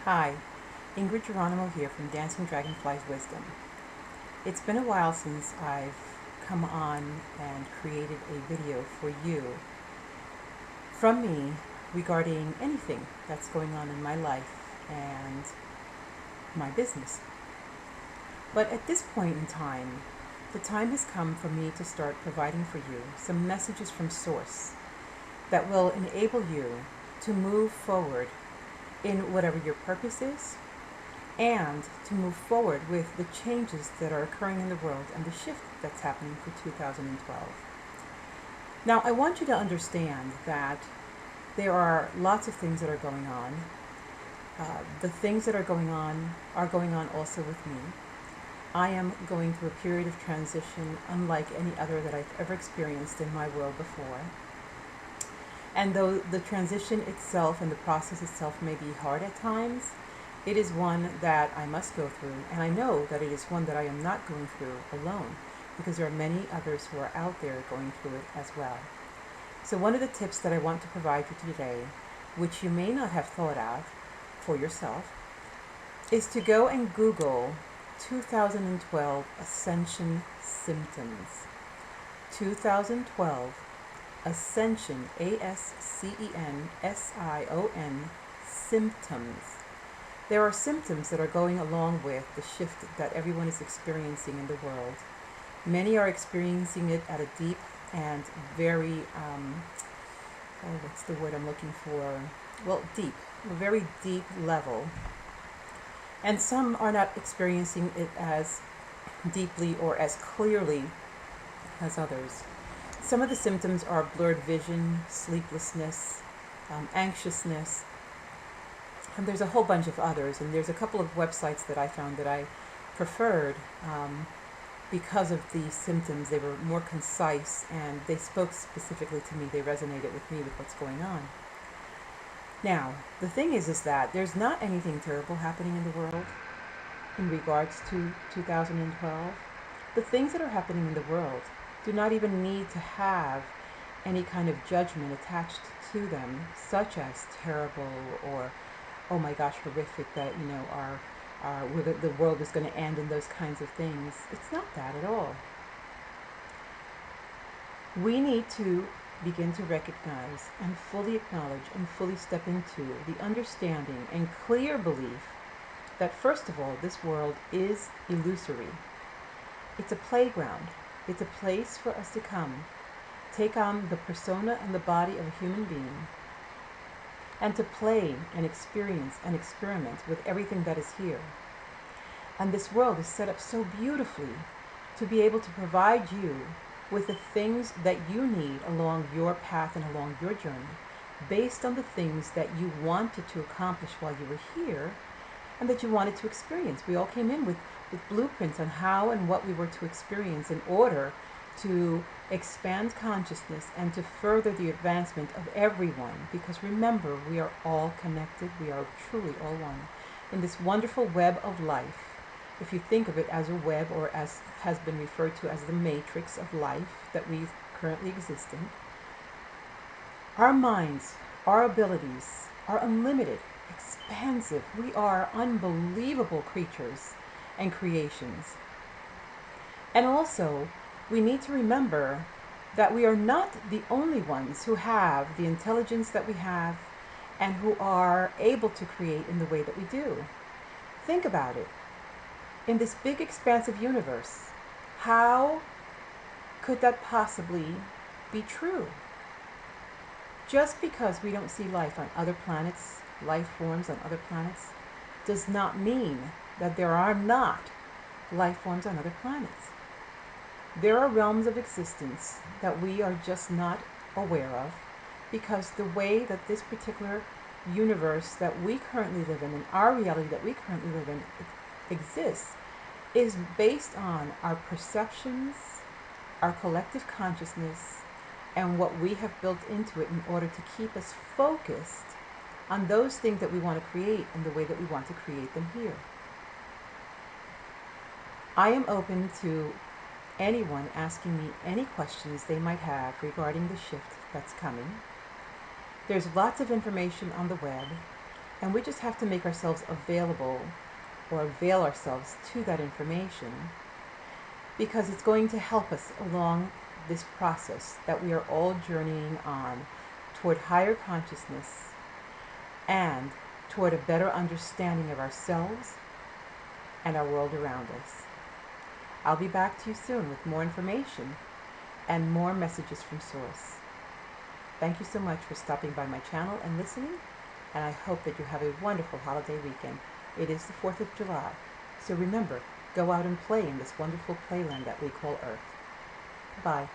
Hi, Ingrid Geronimo here from Dancing Dragonfly's Wisdom. It's been a while since I've come on and created a video for you from me regarding anything that's going on in my life and my business. But at this point in time, the time has come for me to start providing for you some messages from Source that will enable you to move forward in whatever your purpose is, and to move forward with the changes that are occurring in the world and the shift that's happening for 2012. Now, I want you to understand that there are lots of things that are going on. The things that are going on also with me. I am going through a period of transition unlike any other that I've ever experienced in my world before. And though the transition itself and the process itself may be hard at times, it is one that I must go through, and I know that it is one that I am not going through alone, because there are many others who are out there going through it as well. So one of the tips that I want to provide you today, which you may not have thought of for yourself, is to go and Google 2012 Ascension Symptoms. 2012 Ascension, Ascension, symptoms. There are symptoms that are going along with the shift that everyone is experiencing in the world. Many are experiencing it at a deep and very, what's the word I'm looking for? Well, deep, a very deep level. And some are not experiencing it as deeply or as clearly as others. Some of the symptoms are blurred vision, sleeplessness, anxiousness, and there's a whole bunch of others. And there's a couple of websites that I found that I preferred because of the symptoms. They were more concise and they spoke specifically to me. They resonated with me with what's going on. Now, the thing is that there's not anything terrible happening in the world in regards to 2012. The things that are happening in the world do not even need to have any kind of judgment attached to them, such as terrible or, oh my gosh, horrific, that, the world is going to end and those kinds of things. It's not that at all. We need to begin to recognize and fully acknowledge and fully step into the understanding and clear belief that, first of all, this world is illusory. It's a playground. It's a place for us to come, take on the persona and the body of a human being, and to play and experience and experiment with everything that is here. And this world is set up so beautifully to be able to provide you with the things that you need along your path and along your journey, based on the things that you wanted to accomplish while you were here and that you wanted to experience. We all came in with blueprints on how and what we were to experience in order to expand consciousness and to further the advancement of everyone. Because remember, we are all connected. We are truly all one in this wonderful web of life. If you think of it as a web, or as has been referred to as the matrix of life that we currently exist in, our minds, our abilities are unlimited, expansive. We are unbelievable creatures and creations. And also, we need to remember that we are not the only ones who have the intelligence that we have and who are able to create in the way that we do. Think about it. In this big expansive universe, how could that possibly be true? Just because we don't see life on other planets, life forms on other planets, does not mean that there are not life forms on other planets. There are realms of existence that we are just not aware of, because the way that this particular universe that we currently live in, and our reality that we currently live in, exists, is based on our perceptions, our collective consciousness, and what we have built into it in order to keep us focused on those things that we want to create and the way that we want to create them here. I am open to anyone asking me any questions they might have regarding the shift that's coming. There's lots of information on the web. And we just have to make ourselves available or avail ourselves to that information, because it's going to help us along this process that we are all journeying on toward higher consciousness and toward a better understanding of ourselves and our world around us. I'll be back to you soon with more information and more messages from Source. Thank you so much for stopping by my channel and listening, and I hope that you have a wonderful holiday weekend. It is the 4th of July, so remember, go out and play in this wonderful playland that we call Earth. Bye.